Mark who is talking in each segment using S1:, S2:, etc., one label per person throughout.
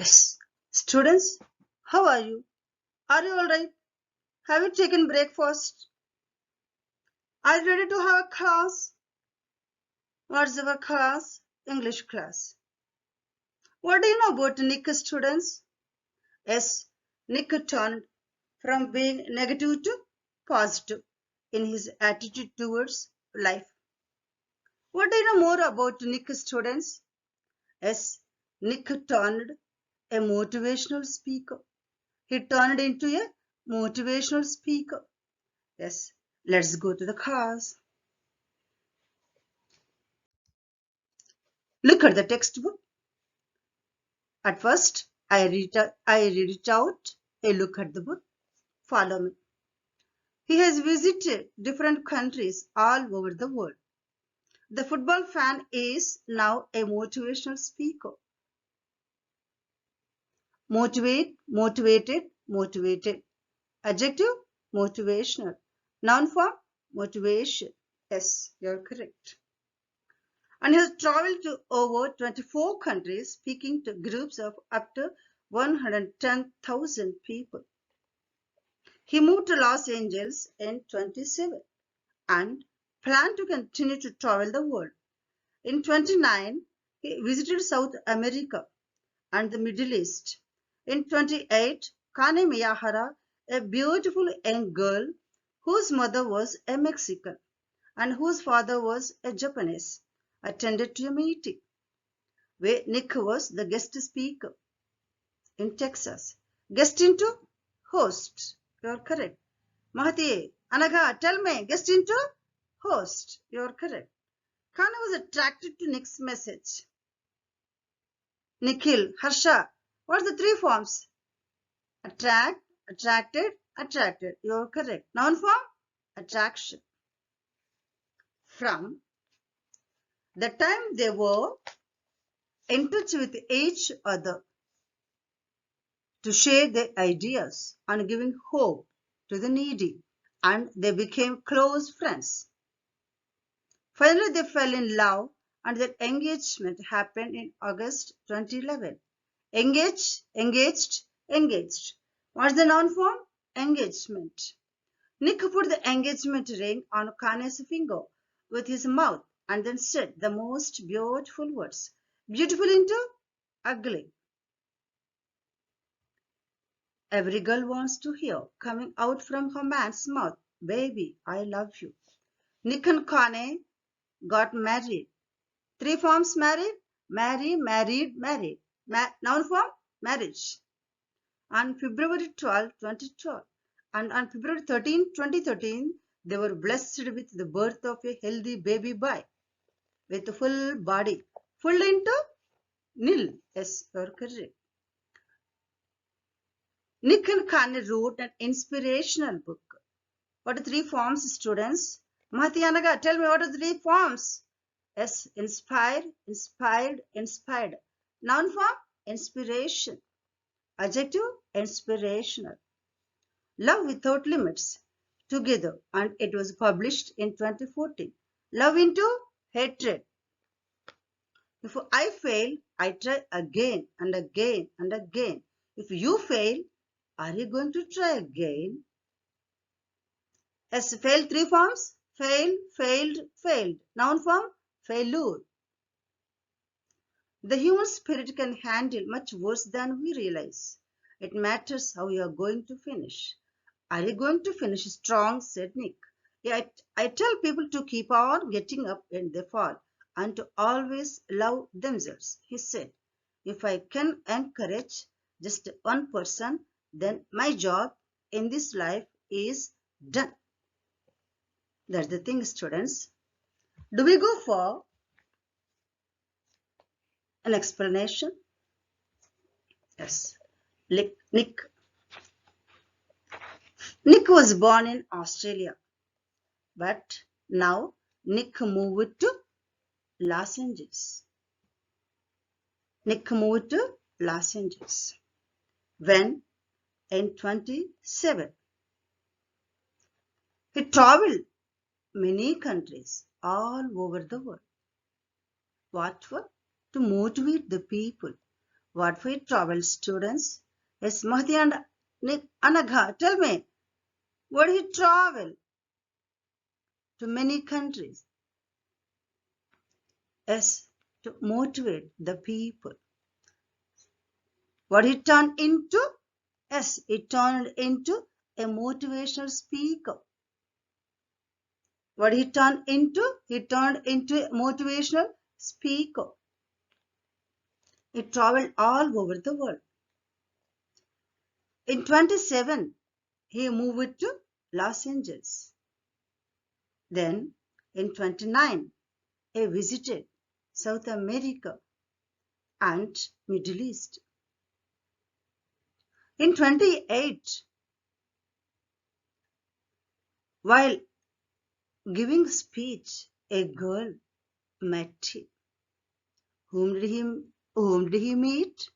S1: Yes. Students, how are you? Are you alright? Have you taken breakfast? Are you ready to have a class? What's our class? English class. What do you know about Nick, students? Yes, Nick turned from being negative to positive in his attitude towards life. What do you know more about Nick, students? Yes, Nick turned a motivational speaker. He turned into a motivational speaker. Yes, let's go to the class. Look at the textbook. At first, I read it out. A look at the book. Follow me. He has visited different countries all over the world. The football fan is now a motivational speaker. Motivated. Adjective, motivational. Noun form, motivation. Yes, you're correct. And he has traveled to over 24 countries, speaking to groups of up to 110,000 people. He moved to Los Angeles in 27 and planned to continue to travel the world. In 29, he visited South America and the Middle East. In 28, Kane Miyahara, a beautiful young girl whose mother was a Mexican and whose father was a Japanese, attended to a meeting where Nick was the guest speaker in Texas. Guest into host. You are correct. Mahati, Anaga, tell me, guest into host. You are correct. Kana was attracted to Nick's message. Nikhil, Harsha, what are the three forms? Attract, attracted. You are correct. Noun form? Attraction. From the time they were in touch with each other to share their ideas and giving hope to the needy, and they became close friends. Finally, they fell in love and their engagement happened in August 2011. Engaged. What's the noun form? Engagement. Nick put the engagement ring on Kane's finger with his mouth and then said the most beautiful words. Beautiful into ugly. Every girl wants to hear coming out from her man's mouth, baby, I love you. Nick and Kane got married. Three forms married? Married. Noun form? Marriage. On February 12, 2012. And on February 13, 2013, they were blessed with the birth of a healthy baby boy with a full body. Full into nil. Yes, you're correct. Nick and Kane wrote an inspirational book. What are three forms, students? Mahati Anaga, tell me what are the three forms? Yes, inspired. Noun form, inspiration. Adjective, inspirational. Love Without Limits, together, and it was published in 2014. Love into hatred. If I fail, I try again and again and again. If you fail, are you going to try again? As fail, three forms: fail, failed. Noun form, failure. The human spirit can handle much worse than we realize. It matters how you are going to finish. Are you going to finish strong? Said Nick. Yeah, I tell people to keep on getting up when they fall and to always love themselves. He said, if I can encourage just one person, then my job in this life is done. That's the thing, students. Do we go for an explanation? Yes. Nick was born in Australia, but now Nick moved to Los Angeles. Nick moved to Los Angeles when in 27. He traveled many countries all over the world. What for? To motivate the people What for he traveled, students? Yes, Mahdi and Anagha, tell me, where he traveled? To many countries. Yes, to motivate the people. What he turned into? Yes, he turned into a motivational speaker. What he turned into? He turned into a motivational speaker. He traveled all over the world. In 27, he moved to Los Angeles. Then, in 29, he visited South America and Middle East. In 28, while giving speech, a girl met him. Whom did he meet?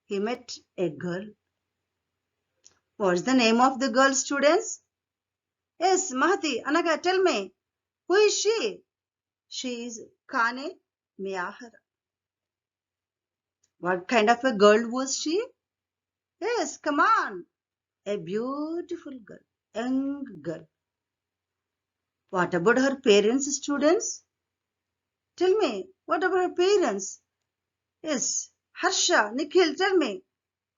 S1: He met a girl. What's the name of the girl, students? Yes, Mahdi, Anaga, tell me. Who is she? She is Kane Miyahara. What kind of a girl was she? Yes, come on. A beautiful girl, young girl. What about her parents, students? Tell me, what about her parents? Yes, Harsha, Nikhil, tell me,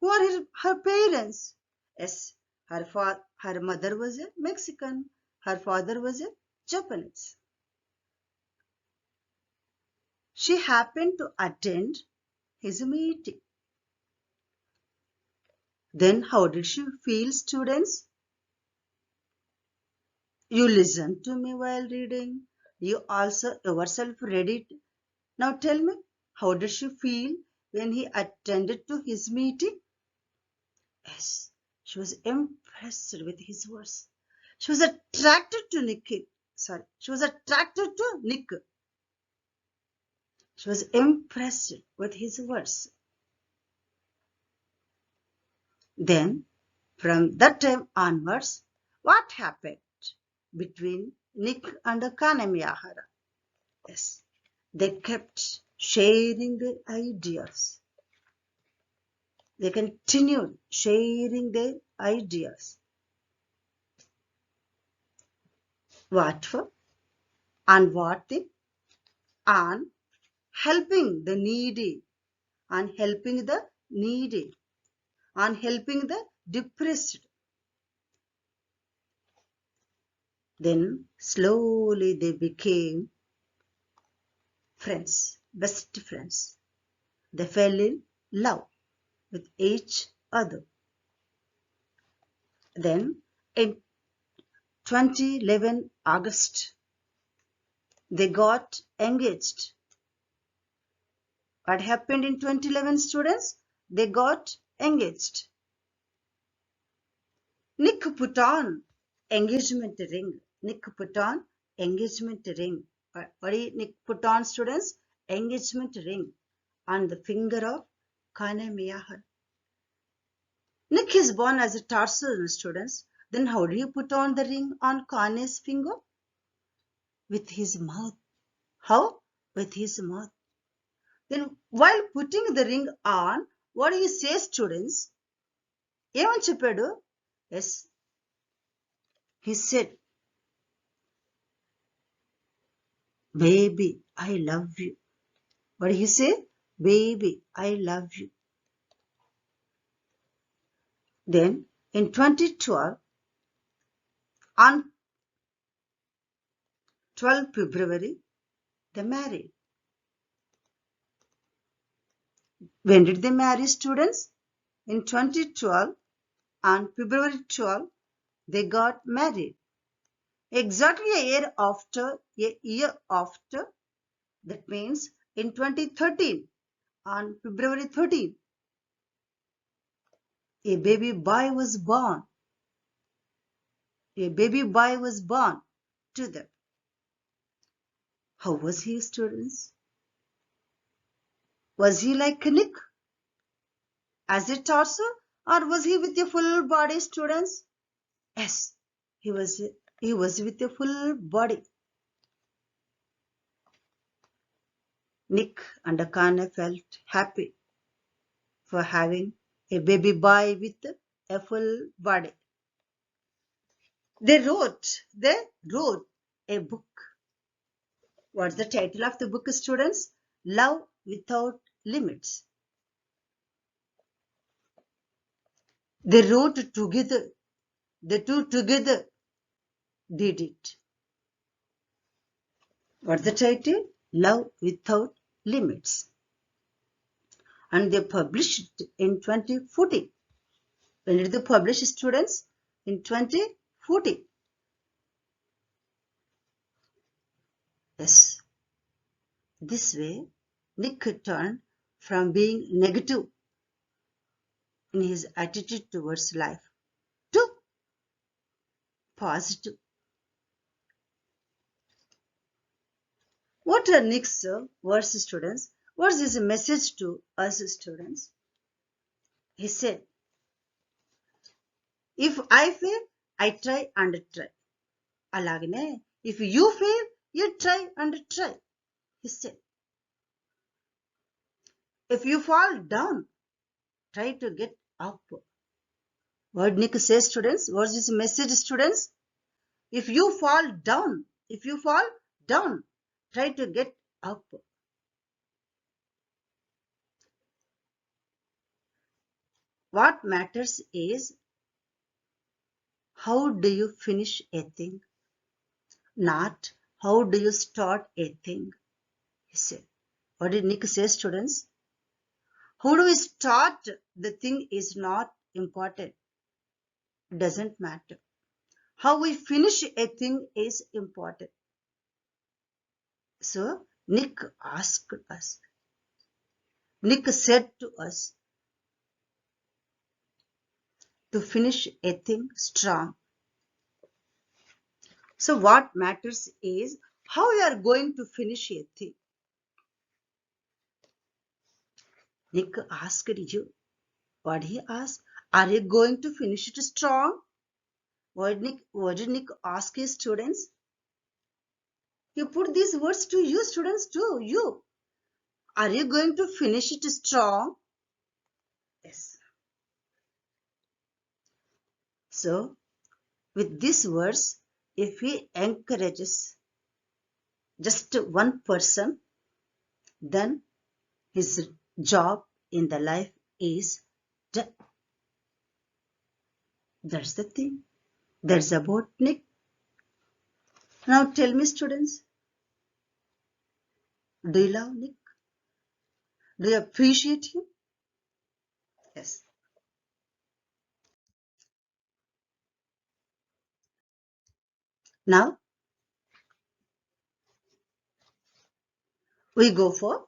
S1: who are her parents? Yes, her mother was a Mexican, her father was a Japanese. She happened to attend his meeting. Then how did she feel, students? You listened to me while reading. You also yourself read it. Now tell me, how did she feel when he attended to his meeting? Yes, she was impressed with his words. She was attracted to Nikhil. Sorry, she was attracted to Nick. She was impressed with his words. Then, from that time onwards, what happened between Nick and Kanemiyahara? Yes, they kept sharing their ideas. They continued sharing their ideas. What for? And what thing? On helping the needy, on helping the needy, on helping the depressed. Then slowly they became friends, best friends. They fell in love with each other. Then in 2011 August, they got engaged. What happened in 2011, students? They got engaged. Nick put on engagement ring. Nick put on engagement ring. What did Nick put on, students? Engagement ring on the finger of Kane Miyahara. Nick is born as a Tarzan, students. Then how do you put on the ring on Kane's finger? With his mouth. How? With his mouth. Then while putting the ring on, what do you say, students? ఏమని చెప్పాడు? Yes, he said, baby, I love you. What did he say? Baby, I love you. Then in 2012, on 12 February, they married. When did they marry, students? In 2012, on February 12, they got married. Exactly a year after, that means in 2013, on February 13, a baby boy was born. A baby boy was born to them. How was he, students? Was he like Nick as a torso, or was he with a full body, students? Yes, he was with a full body. Nick and Akane felt happy. for having a baby boy with a full body. They wrote a book. What's the title of the book, students? Love Without Limits. They wrote together. The two together did it. What's the title? Love Without Limits. And they published it in 2014. When did they publish, students? In 2014. Yes. This way, Nick turned from being negative in his attitude towards life to positive. What are Nick's words, students? What is his message to us, students? He said, if I fail, I try and try. Alagine, if you fail, you try and try. He said, if you fall down, try to get up. What Nick says, students? What is his message, students? If you fall down, try to get up. What matters is how do you finish a thing, not how do you start a thing, he said. What did Nick say, students? How do we start the thing is not important. Doesn't matter. How we finish a thing is important. So Nick asked us. Nick said to us to finish a thing strong. So what matters is how you are going to finish a thing. Nick asked you. What he asked? Are you going to finish it strong? What did Nick ask his students? He put these words to you, students, too. You. Are you going to finish it strong? Yes. So, with these words, if he encourages just one person, then his job in the life is done. That's the thing. That's about Nick. Now tell me, students, do you love Nick? Do you appreciate him? Yes. Now we go for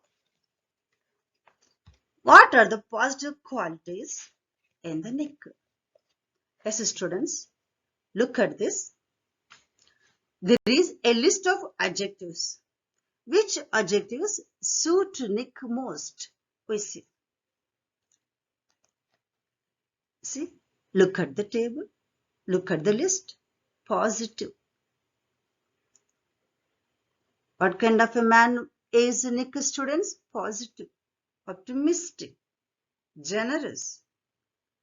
S1: what are the positive qualities in the Nick? Yes, students, look at this. There is a list of adjectives. Which adjectives suit Nick most? We see. See, look at the table. Look at the list. Positive. What kind of a man is Nick, students? Positive, optimistic, generous,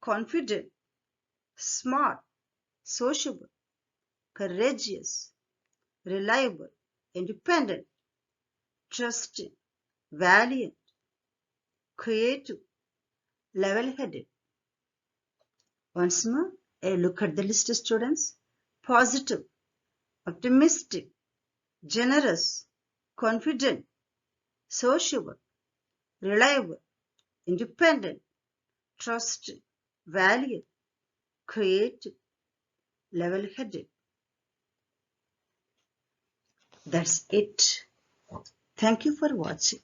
S1: confident, smart, sociable, courageous, reliable, independent, trusting, valiant, creative, level-headed. Once more, a look at the list, students. Positive, optimistic, generous, confident, sociable, reliable, independent, trusting, valiant, creative, level-headed. That's it. Thank you for watching.